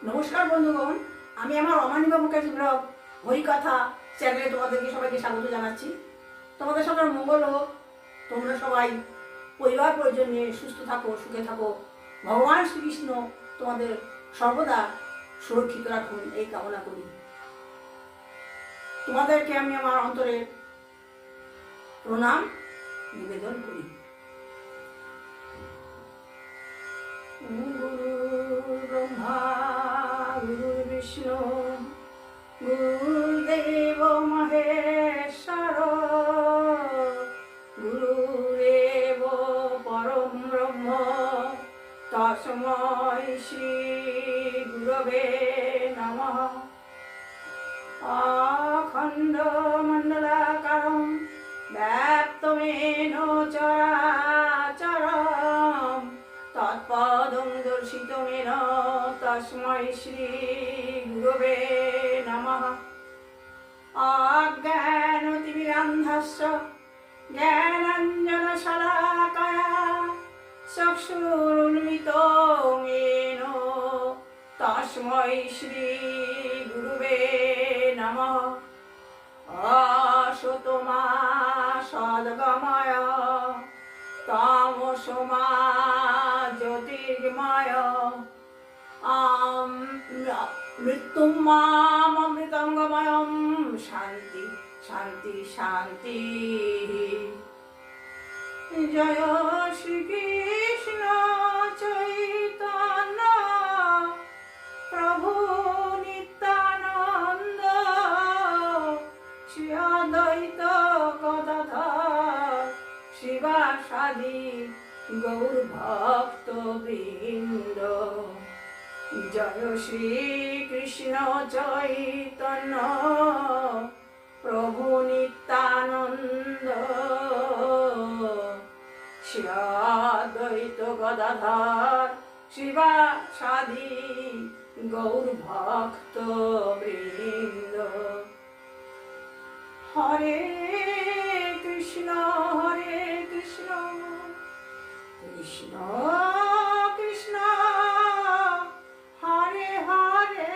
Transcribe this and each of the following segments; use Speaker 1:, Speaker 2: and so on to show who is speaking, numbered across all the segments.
Speaker 1: নমস্কার বন্ধুগণ, আমি আমার অমানিকা মুখার্জি ব্লগ হরিকথা চ্যানেলে তোমাদেরকে সবাইকে স্বাগত জানাচ্ছি। তোমাদের সবার মঙ্গল হোক, তোমরা সবাই পরিবার পরিজন নিয়ে সুস্থ থাকো, সুখে থাকো। ভগবান শ্রীকৃষ্ণ তোমাদের সর্বদা সুরক্ষিত রাখুন এই কামনা করি। তোমাদেরকে আমি আমার অন্তরে প্রণাম নিবেদন করি। গুরু ব্রহ্মা গুরু বিষ্ণু গুরুদেব মহেশ্বর গুরুরেব পরম ব্রহ্ম তস্मै শ্রী গুরবে নমঃ। অখণ্ড মণ্ডলাকারং ব্যাপ্তমেন চরাচরম তৎপদং দর্শিতমেন তস্मै শ্রী গুরবে নমঃ। অজ্ঞানতিমিরান্ধস্য জ্ঞানাঞ্জনশলাকয়া চক্ষুरुन्मिलितं येन তস্मै শ্রী গুরবে নমঃ। অসতমা সদ্গময় তমসমা জ্যোতির্গময় মৃত্যুম মামৃতঙ্গময়ম শান্তি শান্তি শান্তি। জয় শ্রীকৃষ্ণ চৈতন্য প্রভু নিত্যানন্দ শ্রী অদ্বৈত গদাধর শিবাসাদি গৌর ভক্ত বৃন্দ। জয় শ্রীকৃষ্ণ চৈতন্য প্রভু নিত্যানন্দ শ্রী অদ্বৈত গদাধর শিবাসাদি গৌর ভক্ত বৃন্দ। হরে কৃষ্ণ কৃষ্ণ কৃষ্ণ হরে হরে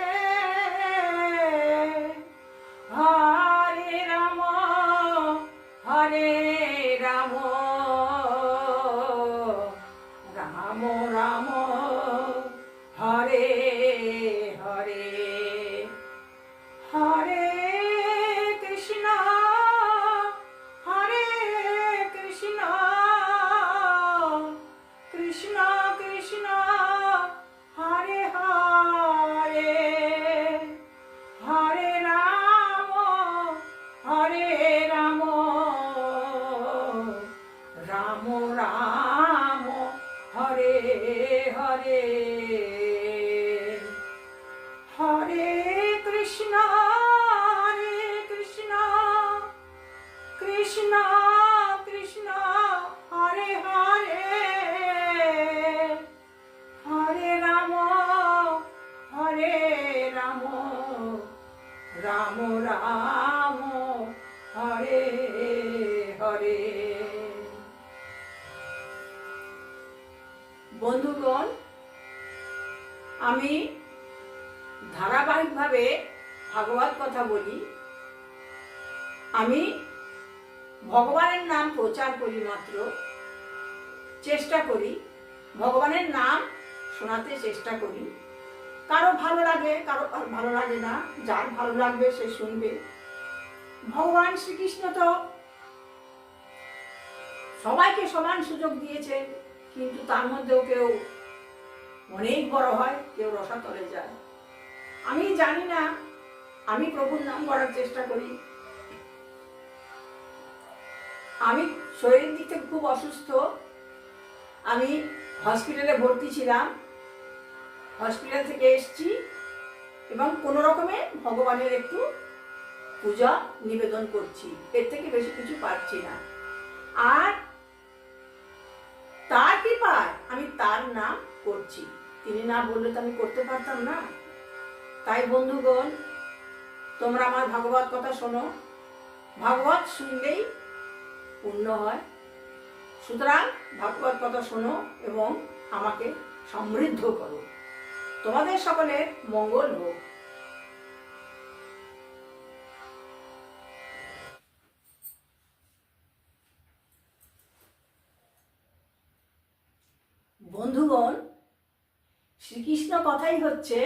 Speaker 1: হরে রাম রাম রাম হরে হরে। হরে কৃষ্ণ কৃষ্ণ কৃষ্ণ হরে হরে হরে রাম রাম রাম হরে হরে। হরে কৃষ্ণ কৃষ্ণ কৃষ্ণ হরে হরে হরে রাম রাম রাম হরে হরে। বন্ধুগণ, আমি ধারাবাহিকভাবে ভাগবত কথা বলি। আমি ভগবানের নাম প্রচার করি, মাত্র চেষ্টা করি ভগবানের নাম শোনাতে চেষ্টা করি। কারো ভালো লাগে, কারো ভালো লাগে না, যার ভালো লাগবে সে শুনবে। ভগবান শ্রীকৃষ্ণ তো সবাইকে সমান সুযোগ দিয়েছে, কিন্তু তার মধ্যেও কেউ অনেক বড় হয়, কেউ রসাতলে যায়। আমি জানি না, আমি প্রভুর নাম করার চেষ্টা করি। আমি শরীরের দিক থেকে খুব অসুস্থ, আমি হসপিটালে ভর্তি ছিলাম। হসপিটাল থেকে এসেছি এবং কোনো রকমে ভগবানের একটু পূজা নিবেদন করছি, এর থেকে বেশি কিছু পারছি না। আর তার কৃপায় আমি তার নাম করছি, তিনি না বললে তো আমি করতে পারতাম না। তাই বন্ধুগণ, তোমরা আমার ভাগবত কথা শোনো, ভাগবত শুনলেই পুণ্য হয়। সুতরাং ভাগবত কথা শোনো এবং আমাকে সমৃদ্ধ করো। তোমাদের সকলের মঙ্গল হোক। বন্ধুগণ, শ্রীকৃষ্ণ কথাই হচ্ছে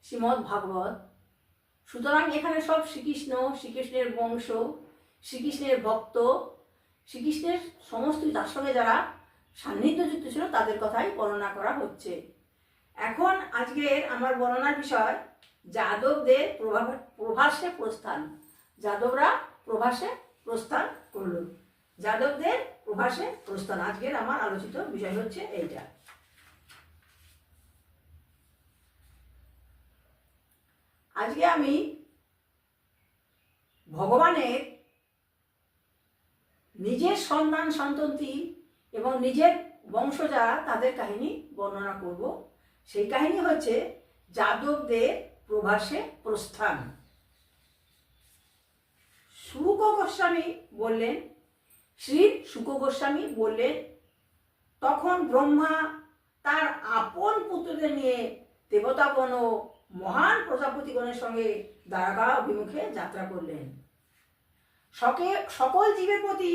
Speaker 1: শ্রীমদ্ ভাগবত। সুতরাং এখানে সব শ্রীকৃষ্ণ, শ্রীকৃষ্ণের বংশ, শ্রীকৃষ্ণের ভক্ত, শ্রীকৃষ্ণের সমস্ত তার সঙ্গে যারা সান্নিধ্যযুক্ত ছিল তাদের কথাই বর্ণনা করা হচ্ছে। এখন আজকের আমার বর্ণনার বিষয় যাদবদের প্রভাসে প্রস্থান। যাদবরা প্রভাসে প্রস্থান করল। যাদবদের প্রভাসে প্রস্থান আজকের আমার আলোচিত বিষয় হচ্ছে এইটা। আজকে আমি ভগবানের নিজের সন্তান সন্ততি এবং নিজের বংশ যারা তাদের কাহিনী বর্ণনা করব। সেই কাহিনী হচ্ছে যাদবদের প্রভাসে প্রস্থান। শুক গোস্বামী বললেন, শ্রী শুক গোস্বামী বললেন, তখন ব্রহ্মা তার আপন পুত্রদের নিয়ে দেবতাগণ ও মহান প্রজাপতিগণের সঙ্গে দ্বারকা অভিমুখে যাত্রা করলেন। সকল জীবের প্রতি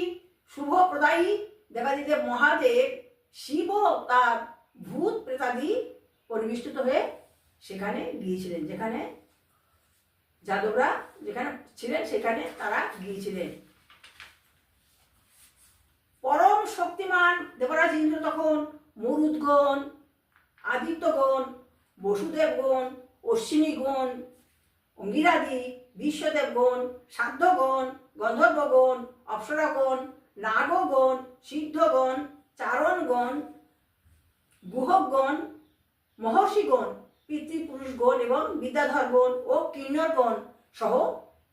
Speaker 1: শুভ প্রদায়ী দেবাদিদেব মহাদেব শিব তার ভূত প্রেতাদি পরিবেষ্টিত হয়ে সেখানে গিয়েছিলেন। যেখানে যাদবরা যেখানে ছিলেন সেখানে তারা গিয়েছিলেন। পরম শক্তিমান দেবরাজ ইন্দ্র তখন মরুদ্গণ, আদিত্যগণ, বসুদেবগণ, অশ্বিনীগণ, অঙ্গিরাদি, বিশ্বদেবগণ, সাধ্যগণ, গন্ধর্বগণ, অপ্সরাগণ, নাগগণ, সিদ্ধগণ, চারণগণ, গুহগণ, মহর্ষিগণ, পিতৃপুরুষগণ এবং বিদ্যাধরগণ ও কিন্নরগণ সহ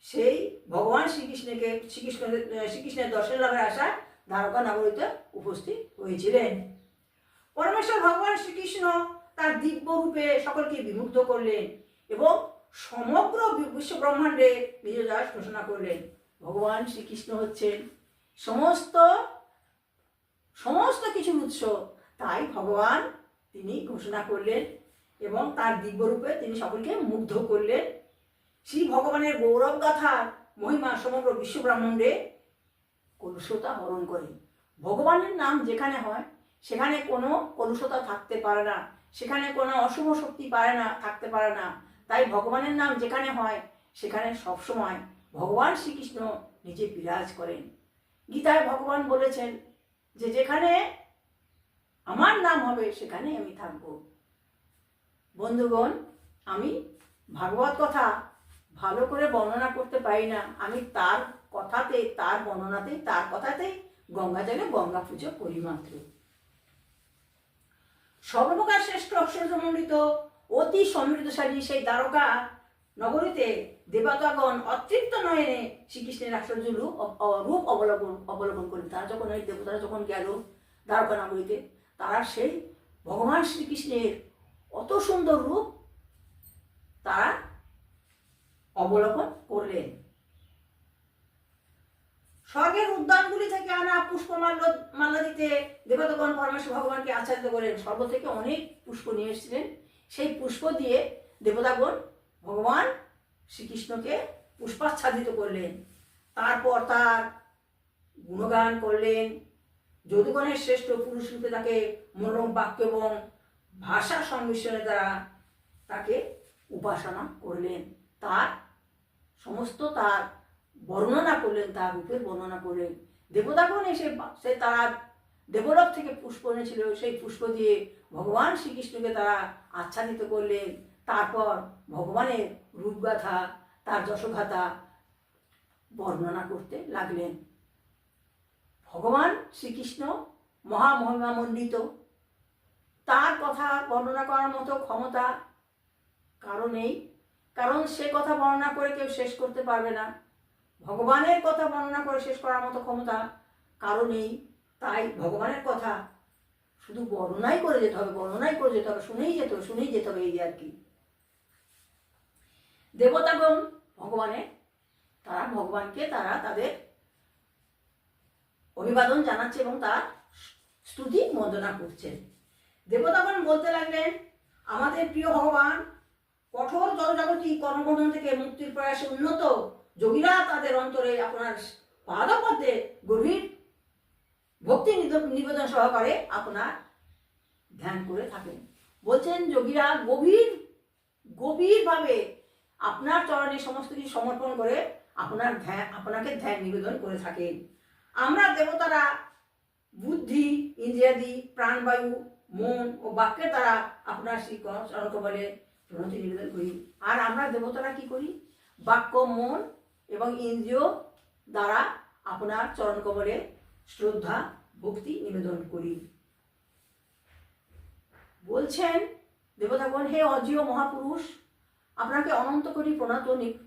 Speaker 1: সেই ভগবান শ্রীকৃষ্ণের দর্শন লাভের আশায় দ্বারকা নগরীতে উপস্থিত হয়েছিলেন। পরমেশ্বর ভগবান শ্রীকৃষ্ণ তার দিব্য রূপে সকলকে বিমুগ্ধ করলেন এবং সমগ্র বিশ্ব ব্রহ্মাণ্ডে নিজ দাস ঘোষণা করলেন। ভগবান শ্রীকৃষ্ণ হচ্ছেন সমস্ত কিছুর উৎস। তাই ভগবান তিনি ঘোষণা করলেন এবং তার দিব্য রূপে তিনি সকলকে মুগ্ধ করলেন। শ্রী ভগবানের গৌরব গাথার মহিমা সমগ্র বিশ্ব ব্রহ্মাণ্ডে কলুষতা হরণ করে। ভগবানের নাম যেখানে হয় সেখানে কোনো কলুষতা থাকতে পারে না, সেখানে কোনো অশুভ শক্তি থাকতে পারে না। তাই ভগবানের নাম যেখানে হয় সেখানে সবসময় ভগবান শ্রীকৃষ্ণ নিজে বিরাজ করেন। গীতায় ভগবান বলেছেন যে যেখানে আমার নাম হবে সেখানে আমি থাকব। বন্ধুগণ, আমি ভাগবত কথা ভালো করে বর্ণনা করতে পারি না। আমি তার কথাতে, তার বর্ণনাতে, তার কথাতেই গঙ্গা জলে গঙ্গা পুজো করি মাত্র। সর্বপ্রকার শ্রেষ্ঠ অশ্বমণ্ডিত অতি সমৃদ্ধশালী সেই দ্বারকা নগরীতে দেবতাগণ অতৃপ্ত নয়নে শ্রীকৃষ্ণের আশ্চর্য রূপ অবলম্বন করেন। তারা যখন এই দেবতারা যখন গেল দ্বারকা নগরীতে, তারা সেই ভগবান শ্রীকৃষ্ণের অত সুন্দর রূপ তারা অবলোকন করলেন। স্বর্গের উদ্যানগুলি থেকে আনা পুষ্পমাল্য দিতে দেবতাগণ পরমেশ্বর ভগবানকে আচ্ছাদিত করেন। স্বর্গ থেকে অনেক পুষ্প নিয়ে এসেছিলেন। সেই পুষ্প দিয়ে দেবতাগণ ভগবান শ্রীকৃষ্ণকে পুষ্পাচ্ছাদিত করলেন। তারপর তার গুণগান করলেন। যদুগণের শ্রেষ্ঠ পুরুষ রূপে তাকে মনোরম বাক্য এবং ভাষা সংমিশ্রণের দ্বারা তাকে উপাসনা করলেন। তার সমস্ত তার বর্ণনা করলেন, তার রূপের বর্ণনা করলেন। দেবতাগণ এসে সে তারা দেবলোক থেকে পুষ্প এনেছিল, সেই পুষ্প দিয়ে ভগবান শ্রীকৃষ্ণকে তারা আচ্ছাদিত করলেন। তারপর ভগবানের রূপগাথা, তার যশোগাথা বর্ণনা করতে লাগলেন। ভগবান শ্রীকৃষ্ণ মহামহিমামণ্ডিত, তার কথা বর্ণনা করার মতো ক্ষমতা কারো নেই, কারণ সে কথা বর্ণনা করে কেউ শেষ করতে পারবে না। ভগবানের কথা বর্ণনা করে শেষ করার মতো ক্ষমতা কারো নেই। তাই ভগবানের কথা শুধু বর্ণনাই করে যেতে হবে, শুনেই যেতে হবে, এই আর কি। দেবতাগণ ভগবানকে তারা তাদের অভিবাদন জানাচ্ছে এবং তার স্তুতি বন্দনা করছেন। দেবতাগণ বলতে লাগলেন, আমাদের প্রিয় ভগবান কঠোর জড়জাগতিক কর্মবন্ধন থেকে মুক্তির প্রয়াসে উন্নত যোগীরা তাদের অন্তরে আপনার পাদপদ্মে গভীর ভক্তি নিবেদন সহকারে আপনার ধ্যান করে থাকেন। বলছেন যোগীরা গভীরভাবে আপনার চরণে সমস্ত কিছু সমর্পণ করে আপনাকে ধ্যান নিবেদন করে থাকেন। আমরা দেবতারা বুদ্ধি, ইন্দ্রিয়াদি, প্রাণবায়ু, মন ও বাক্যের দ্বারা আপনার শ্রী চরণকমলে প্রণতি নিবেদন করি। আর আমরা দেবতারা কি করি? বাক্য, মন এবং ইন্দ্রিয় দ্বারা আপনার চরণকমলে শ্রদ্ধা ভক্তি নিবেদন করি। বলছেন দেবতাগণ, হে অজেয় মহাপুরুষ, আপনাকে অনন্ত করি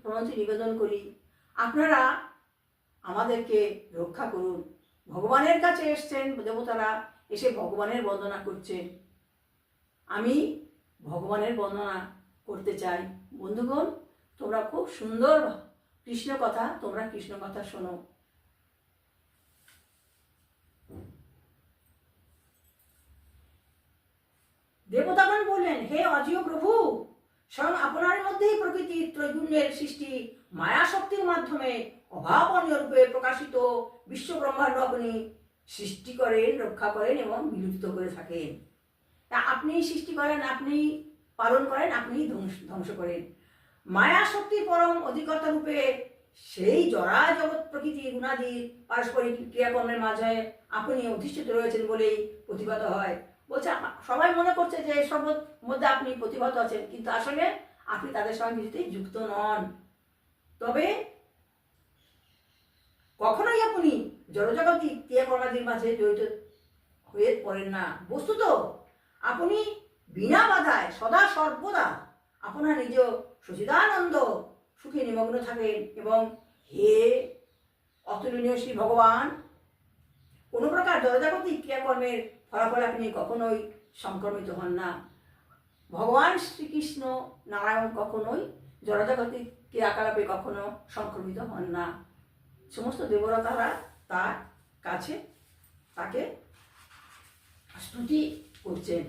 Speaker 1: প্রণতি নিবেদন করি। আপনারা আমাদেরকে রক্ষা করুন। ভগবানের কাছে এসছেন দেবতারা, এসে ভগবানের বন্দনা করছেন। আমি ভগবানের বন্দনা করতে চাই। বন্ধুগণ, তোমরা খুব সুন্দর কৃষ্ণ কথা শোনো। দেবতাগণ বললেন, হে অজেয় প্রভু, স্বয়ং আপনার মধ্যেই প্রকৃতির ত্রৈগুণ্যের সৃষ্টি মায়া শক্তির মাধ্যমে অভাবনীয় রূপে প্রকাশিত বিশ্ব ব্রহ্মাণ্ড আপনি সৃষ্টি করেন, রক্ষা করেন এবং বিলুপ্ত করে থাকেন। তা আপনি সৃষ্টি করেন, আপনি পালন করেন, আপনি ধ্বংস করেন। মায়া শক্তির পরম অধিকর্তা রূপে সেই জড়া জগৎ প্রকৃতি গুণাদি পারস্পরিক ক্রিয়াকর্মের মাঝে আপনি অধিষ্ঠিত রয়েছেন বলেই প্রতিভাত হয়। বলছে সবাই মনে করছে যে এসব মধ্যে আপনি প্রতিভাত আছেন, কিন্তু আসলে আপনি তাদের সঙ্গে কিছুতেই যুক্ত নন। তবে কখনোই আপনি জড়জগতিক ক্রিয়াকর্মাদির মাঝে জড়িত হয়ে পড়েন না। বস্তুত আপনি বিনা বাধায় সদা সর্বদা আপনার নিজ সচিদানন্দ সুখে নিমগ্ন থাকেন। এবং হে অতুলনীয় শ্রী ভগবান, কোনো প্রকার জড়জাগতিক ক্রিয়াকর্মের ফলাফলে আপনি কখনোই সংক্রমিত হন না। ভগবান শ্রীকৃষ্ণ নারায়ণ কখনোই জড়জাগতিক ক্রিয়াকলাপে কখনো সংক্রমিত হন না। সমস্ত দেবতারা তার কাছে তাকে স্তুতি করছেন।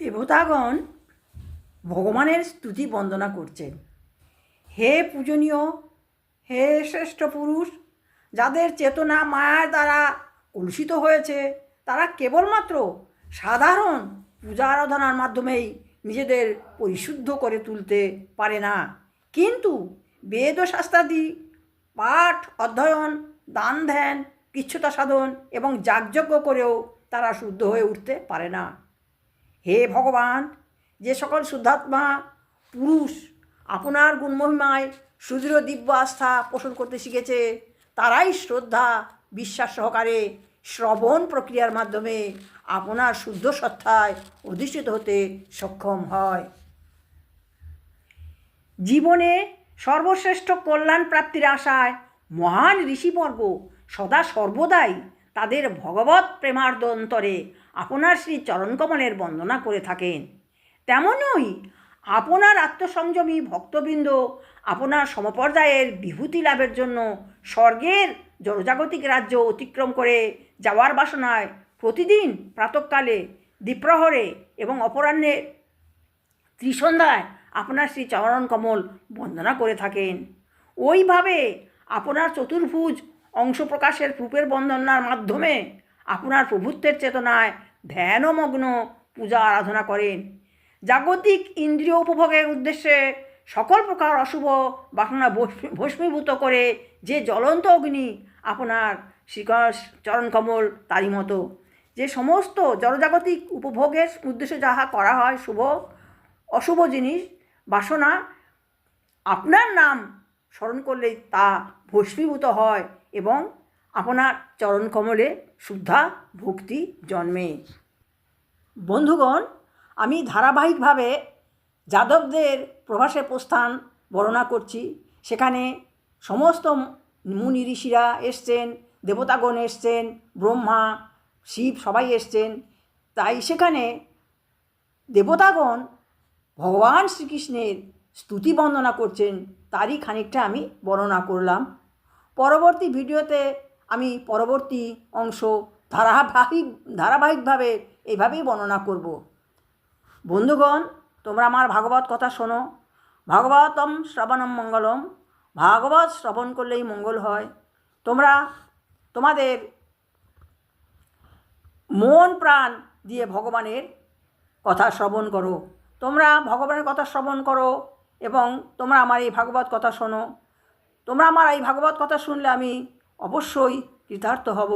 Speaker 1: দেবতাগণ ভগবানের স্তুতি বন্দনা করছেন। হে পূজনীয়, হে শ্রেষ্ঠ পুরুষ, যাদের চেতনা মায়ার দ্বারা কলুষিত হয়েছে, তারা কেবলমাত্র সাধারণ পূজা আরাধনার মাধ্যমেই নিজেদের পরিশুদ্ধ করে তুলতে পারে না, কিন্তু বেদ ও শাস্ত্রাদি পাঠ, অধ্যয়ন, দান ধ্যান, কৃচ্ছতা সাধন এবং যাগযজ্ঞ করেও তারা শুদ্ধ হয়ে উঠতে পারে না। হে ভগবান, যে সকল শুদ্ধাত্মা পুরুষ আপনার গুণমহিমায় সুদৃঢ় দিব্য আস্থা পোষণ করতে শিখেছে, তারাই শ্রদ্ধা বিশ্বাস সহকারে শ্রবণ প্রক্রিয়ার মাধ্যমে আপনার শুদ্ধ সত্তায় অধিষ্ঠিত হতে সক্ষম হয়। জীবনে সর্বশ্রেষ্ঠ কল্যাণ প্রাপ্তির আশায় মহান ঋষিবর্গ সদা সর্বদাই তাদের ভগবৎ প্রেমার্দ অন্তরে আপনার শ্রী চরণকমলের বন্দনা করে থাকেন। তেমনই আপনার আত্মসংযমী ভক্তবৃন্দ আপনার সমপর্যায়ের বিভূতি লাভের জন্য স্বর্গের জড়জাগতিক রাজ্য অতিক্রম করে যাওয়ার বাসনায় প্রতিদিন প্রাতঃকালে, দ্বিপ্রহরে এবং অপরাহ্নে ত্রিসন্ধ্যায় আপনার শ্রী চরণকমল বন্দনা করে থাকেন। ওইভাবে আপনার চতুর্ভুজ অংশ প্রকাশের রূপের বন্দনার মাধ্যমে আপনার প্রভুত্বের চেতনায় ধ্যানমগ্ন পূজা আরাধনা করেন। জাগতিক ইন্দ্রিয় উপভোগের উদ্দেশ্যে সকল প্রকার অশুভ বাসনা ভস্মীভূত করে যে জ্বলন্ত অগ্নি আপনার শ্রী চরণকমল, তারই মতো যে সমস্ত জড়জাগতিক উপভোগের উদ্দেশ্যে যাহা করা হয় শুভ অশুভ জিনিস বাসনা, আপনার নাম স্মরণ করলেই তা ভস্মীভূত হয় এবং আপনার চরণকমলে শুদ্ধা ভক্তি জন্মে। বন্ধুগণ, আমি ধারাবাহিকভাবে যাদবদের প্রভাসে প্রস্থান বর্ণনা করছি। সেখানে সমস্ত মুনি ঋষিরা এসছেন, দেবতাগণ এসছেন, ব্রহ্মা শিব সবাই এসছেন। তাই সেখানে দেবতাগণ ভগবান শ্রীকৃষ্ণের স্তুতি বন্দনা করছেন, তারই খানিকটা আমি বর্ণনা করলাম। পরবর্তী ভিডিওতে আমি পরবর্তী অংশ ধারাবাহিকভাবে এইভাবেই বর্ণনা করব। বন্ধুগণ, তোমরা আমার ভাগবত কথা শোনো। ভাগবতম শ্রবণম মঙ্গলম। ভাগবত শ্রবণ করলেই মঙ্গল হয়। তোমরা তোমাদের মন প্রাণ দিয়ে ভগবানের কথা শ্রবণ করো। তোমরা ভগবানের কথা শ্রবণ করো এবং তোমরা আমার এই ভাগবত কথা শোনো। তোমরা আমার এই ভাগবত কথা শুনলে আমি অবশ্যই কৃতার্থ হব।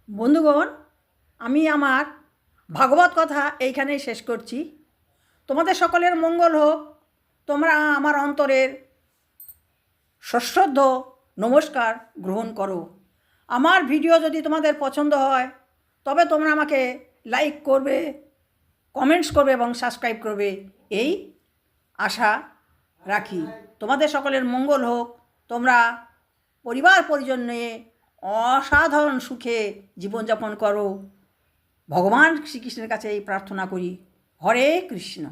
Speaker 1: বন্ধুগণ, আমি আমার ভাগবত কথা এইখানেই শেষ করছি। তোমাদের সকলের মঙ্গল হোক। তোমরা আমার অন্তরের সশ্রদ্ধ নমস্কার গ্রহণ করো। আমার ভিডিও যদি তোমাদের পছন্দ হয় তবে তোমরা আমাকে লাইক করবে, কমেন্টস করবে এবং সাবস্ক্রাইব করবে, এই আশা রাখি। তোমাদের সকলের মঙ্গল হোক। তোমরা পরিবার পরিজন নিয়ে অসাধারণ সুখে জীবনযাপন করো। ভগবান শ্রীকৃষ্ণের কাছে এই প্রার্থনা করি। হরে কৃষ্ণ।